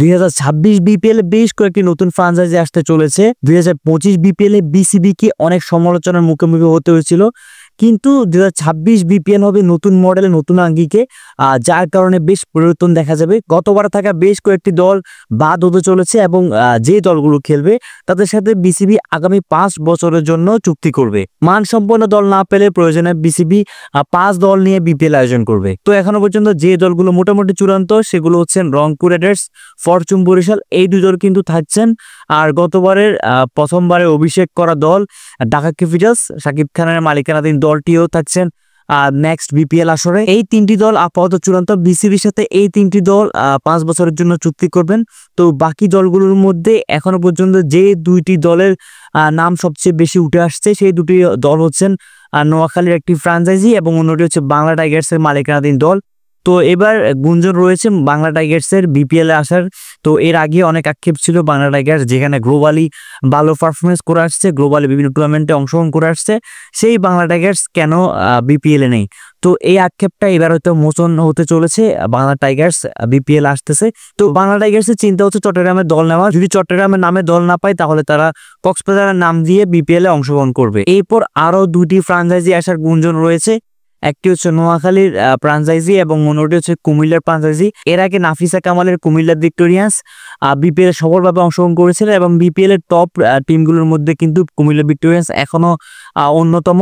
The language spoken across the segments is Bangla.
2026 বিপিএল বেশ কয়েকটি নতুন ফ্রাঞ্চাইজি আসতে চলেছে। 2025 বিপিএল এ বিসিবি কে অনেক সমালোচনার মুখোমুখি হতে হয়েছিল, কিন্তু 2026 বিপিএল হবে নতুন মডেলে, নতুন আঙ্গিকে, যার কারণে বেশ পরিবর্তন দেখা যাবে। গতবার থাকা বেশ কয়েকটি দল বাদ হতে চলেছে এবং যে দলগুলো খেলবে তাদের সাথে বিসিবি আগামী 5 বছরের জন্য চুক্তি করবে। মানসম্পন্ন দল না পেলে প্রয়োজনে বিসিবি 5 দল নিয়ে বিপিএল আয়োজন করবে। তো এখনো পর্যন্ত যে দলগুলো মোটামুটি চূড়ান্ত সেগুলো হচ্ছেন রংপুর রাইডার্স, ফরচুন বরিশাল, এই দুই দল কিন্তু থাকছেন। আর গতবারের প্রথমবারে অভিষেক করা দল ঢাকা ক্যাপিটালস, শাকিব খানের মালিকানাধীন দলটিও থাকছেন নেক্সট বিপিএল আসরে। এই তিনটি দল আপাতত চূড়ান্ত। বিসিবির সাথে এই তিনটি দল 5 বছরের জন্য চুক্তি করবেন। তো বাকি দলগুলোর মধ্যে এখনো পর্যন্ত যে দুইটি দলের নাম সবচেয়ে বেশি উঠে আসছে সেই দুটি দল হচ্ছেন নোয়াখালীর একটি ফ্রাঞ্চাইজি এবং অন্যটি হচ্ছে বাংলা টাইগার্সের মালিকানাধীন দল। তো এবার গুঞ্জন রয়েছে বাংলা টাইগার্সের বিপিএল এ আসার। তো এর আগে অনেক আক্ষেপ ছিল বাংলা টাইগার্স যেখানে গ্লোবালি ভালো পারফরমেন্স করে আসছে, গ্লোবালি বিভিন্ন টুর্নামেন্টে অংশগ্রহণ করে আসছে, সেই বাংলা টাইগার্স কেন বিপিএল এ নেই। তো এই আক্ষেপটা এবার হয়তো মোচন হতে চলেছে, বাংলা টাইগার্স বিপিএল আসতেছে। তো বাংলা টাইগার্সের চিন্তা হচ্ছে চট্টগ্রামের দল নেওয়া। যদি চট্টগ্রামের নামে দল না পায় তাহলে তারা কক্সবাজারের নাম দিয়ে বিপিএল এ অংশগ্রহণ করবে। এরপর আরো দুটি ফ্রাঞ্চাইজি আসার গুঞ্জন রয়েছে। একটি হচ্ছে নোয়াখালীর ফ্রাঞ্চাইজি এবং অন্যটি হচ্ছে কুমিল্লার ফ্রাঞ্চাইজি। এর আগে নাফিসা কামালের কুমিল্লার ভিক্টোরিয়ান্স বিপিএল এ সফলভাবে অংশগ্রহণ করেছিল এবং বিপিএল এর টপ টিমগুলোর মধ্যে কিন্তু কুমিল্লা ভিক্টোরিয়ান্স এখনো অন্যতম।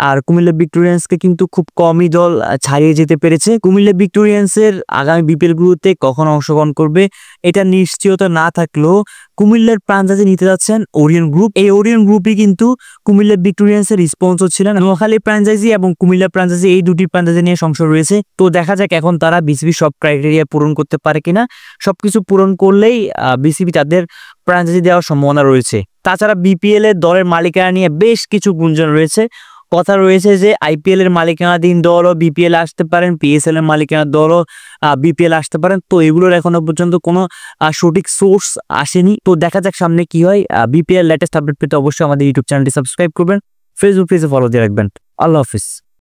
আর কুমিল্লা ভিক্টোরিয়ান্সকে কিন্তু খুব কমই দল ছাড়িয়ে যেতে পেরেছে। কুমিল্লা ভিক্টোরিয়ান্সের আগামী বিপিএল গুলোতে কখন অংশগ্রহণ করবে এটা নিশ্চয়তা না থাকলেও কুমিল্লার ফ্রাঞ্চাইজি নিতে যাচ্ছেন ওরিয়ন গ্রুপ। এই ওরিয়ন গ্রুপই কিন্তু কুমিল্লা ভিক্টোরিয়ান্সের স্পন্সর ছিলেন। নোয়াখালী ফ্রাঞ্চাইজি এবং কুমিল্লা ফ্রাঞ্চাইজি এই দুটি ফ্রাঞ্চাইজি নিয়ে সংশয় রয়েছে। তো দেখা যাক এখন তারা বিসিবি সব ক্রাইটেরিয়া পূরণ করতে পারে কিনা। সবকিছু পূরণ করলেই বিসিবি তাদের ফ্রাঞ্চাইজি দেওয়ার সম্ভাবনা রয়েছে। তাছাড়া বিপিএল এর দলের মালিকানা নিয়ে বেশ কিছু গুঞ্জন রয়েছে। কথা রয়েছে যে আইপিএল এর মালিকানাধীন দলও বিপিএল আসতে পারেন, পিএসএল এর মালিকানার দলও বিপিএল আসতে পারেন। তো এগুলোর এখনো পর্যন্ত কোনো সঠিক সোর্স আসেনি। তো দেখা যাক সামনে কি হয়। বিপিএল লেটেস্ট আপডেট পেতে অবশ্যই আমাদের ইউটিউব চ্যানেলটি সাবস্ক্রাইব করবেন, ফেসবুক পেজে ফলো দিয়ে রাখবেন। আল্লাহ হাফিজ।